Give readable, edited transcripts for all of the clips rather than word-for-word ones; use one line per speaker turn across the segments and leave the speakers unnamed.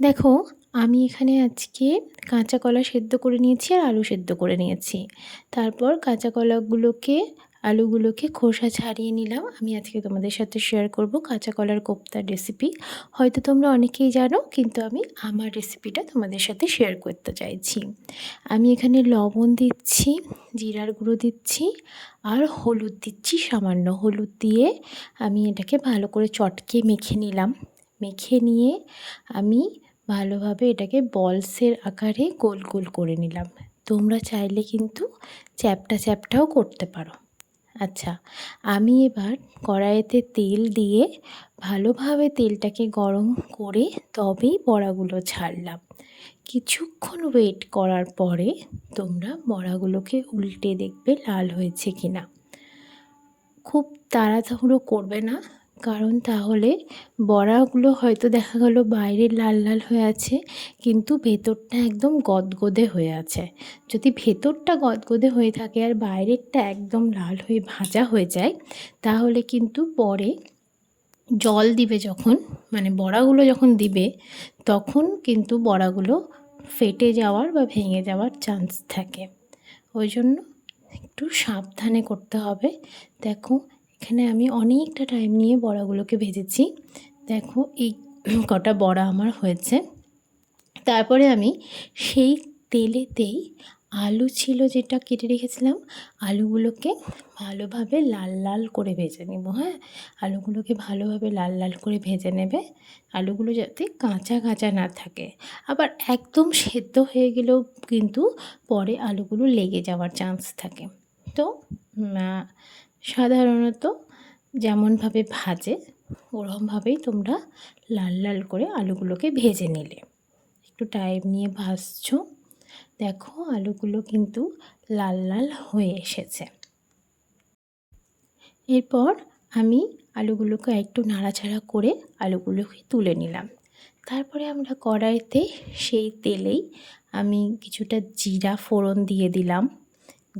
দেখো, আমি এখানে আজকে কাঁচা কলা সেদ্ধ করে নিয়েছি আর আলু সেদ্ধ করে নিয়েছি। তারপর কাঁচা কলাগুলোকে আলুগুলোকে খোসা ছাড়িয়ে নিলাম। আমি আজকে তোমাদের সাথে শেয়ার করব কাঁচা কলার কোপ্তার রেসিপি। হয়তো তোমরা অনেকেই জানো, কিন্তু আমি আমার রেসিপিটা তোমাদের সাথে শেয়ার করতে চাইছি। আমি এখানে লবণ দিচ্ছি, জিরার গুঁড়ো দিচ্ছি আর হলুদ দিচ্ছি সামান্য। হলুদ দিয়ে আমি এটাকে ভালো করে চটকে মেখে নিলাম। মেখে নিয়ে আমি ভালোভাবে এটাকে বলসের আকারে গোল গোল করে নিলাম। তোমরা চাইলে কিন্তু চ্যাপ্টা চ্যাপ্টাও করতে পারো। আচ্ছা, আমি এবার কড়াইতে তেল দিয়ে ভালোভাবে তেলটাকে গরম করে তবেই বড়াগুলো ছাড়লাম। কিছুক্ষণ ওয়েট করার পরে তোমরা বড়াগুলোকে উল্টে দেখবে লাল হয়েছে কিনা। খুব তাড়াহুড়ো করবে না, কারণ তাহলে বড়াগুলো হয়তো দেখা গেল বাইরে লাল লাল হয়ে আছে, কিন্তু ভেতরটা একদম গদগদে হয়ে আছে। যদি ভেতরটা গদগদে হয়ে থাকে আর বাইরেরটা একদম লাল হয়ে ভাজা হয়ে যায়, তাহলে কিন্তু পরে জল দিবে যখন, মানে বড়াগুলো যখন দিবে, তখন কিন্তু বড়াগুলো ফেটে যাওয়ার বা ভেঙে যাওয়ার চান্স থাকে। ওই জন্য একটু সাবধানে করতে হবে। দেখো, এখানে আমি অনেকটা টাইম নিয়ে বড়াগুলোকে ভেজেছি। দেখো, এই কটা বড়া আমার হয়েছে। তারপরে আমি সেই তেলেতেই আলু ছিল যেটা কেটে রেখেছিলাম, আলুগুলোকে ভালোভাবে লাল লাল করে ভেজে নেব। হ্যাঁ, আলুগুলোকে ভালোভাবে লাল লাল করে ভেজে নেবে। আলুগুলো যাতে কাঁচা কাঁচা না থাকে। আবার একদম সেদ্ধ হয়ে গেলেও কিন্তু পরে আলুগুলো লেগে যাওয়ার চান্স থাকে। তো সাধারণত যেমনভাবে ভাজে ওরকমভাবেই তোমরা লাল লাল করে আলুগুলোকে ভেজে নিলে। একটু টাইম নিয়ে ভাজছো। দেখো, আলুগুলো কিন্তু লাল লাল হয়ে এসেছে। এরপর আমি আলুগুলোকে একটু নাড়াচাড়া করে আলুগুলোকে তুলে নিলাম। তারপরে আমরা কড়াইতে সেই তেলেই আমি কিছুটা জিরা ফোড়ন দিয়ে দিলাম।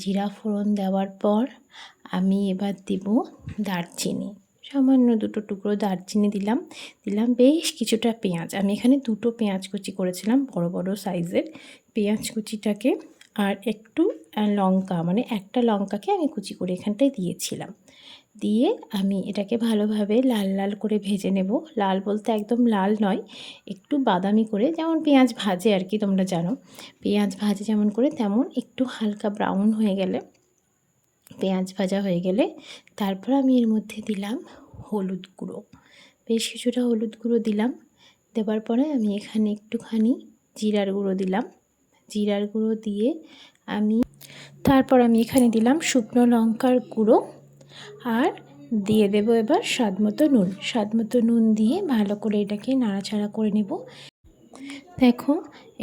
জিরা ফোড়ন দেওয়ার পর আমি এবার দেব দারচিনি, সামান্য দুটো টুকরো দারচিনি দিলাম। বেশ কিছুটা পেঁয়াজ, আমি এখানে দুটো পেঁয়াজ কুচি করেছিলাম, বড় বড় সাইজের পেঁয়াজ কুচিটাকে, আর একটু লঙ্কা, মানে একটা লঙ্কাকে আমি কুচি করে এখানটায় দিয়েছিলাম। দিয়ে আমি এটাকে ভালোভাবে লাল লাল করে ভেজে নেব। লাল বলতে একদম লাল নয়, একটু বাদামি করে, যেমন পেঁয়াজ ভাজে আর কি, তোমরা জানো পেঁয়াজ ভাজে যেমন করে, তেমন একটু হালকা ব্রাউন হয়ে গেলে, পেঁয়াজ ভাজা হয়ে গেলে, তারপর আমি এর মধ্যে দিলাম হলুদ গুঁড়ো। বেশ কিছুটা হলুদ গুঁড়ো দিলাম। দেওয়ার পরে আমি এখানে একটুখানি জিরার গুঁড়ো দিলাম। জিরার গুঁড়ো দিয়ে তারপর আমি এখানে দিলাম শুকনো লঙ্কার গুঁড়ো, আর দিয়ে দেবো এবার স্বাদমতো নুন। স্বাদমতো নুন দিয়ে ভালো করে এটাকে নাড়াচাড়া করে নেব। দেখো,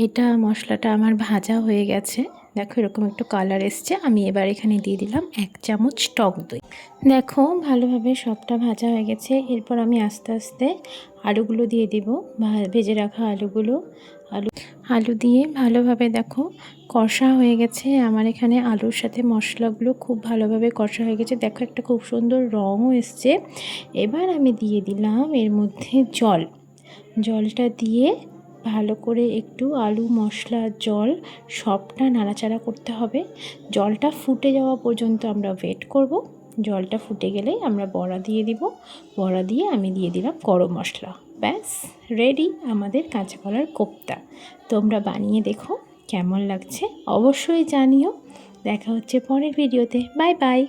এটা মশলাটা আমার ভাজা হয়ে গেছে। দেখো, এরকম একটু কালার এসছে। আমি এবার এখানে দিয়ে দিলাম 1 চামচ টক দই। দেখো, ভালোভাবে সবটা ভাজা হয়ে গেছে। এরপর আমি আস্তে আস্তে আলুগুলো দিয়ে দিব, ভেজে রাখা আলু দিয়ে ভালোভাবে দেখো কষা হয়ে গেছে আমার। এখানে আলুর সাথে মশলাগুলো খুব ভালোভাবে কষা হয়ে গেছে। দেখো, একটা খুব সুন্দর রঙও এসছে। এবার আমি দিয়ে দিলাম এর মধ্যে জলটা দিয়ে ভালো করে একটু আলু, মশলা, জল সবটা নাড়াচাড়া করতে হবে। জলটা ফুটে যাওয়া পর্যন্ত আমরা ওয়েট করব। জলটা ফুটে গেলেই আমরা বড়া দিয়ে দিব। বড়া দিয়ে আমি দিয়ে দিলাম গরম মশলা। ব্যাস, রেডি আমাদের কাঁচা কলার কোপ্তা। তোমরা বানিয়ে দেখো কেমন লাগছে, অবশ্যই জানিও। দেখা হচ্ছে পরের ভিডিওতে। Bye bye.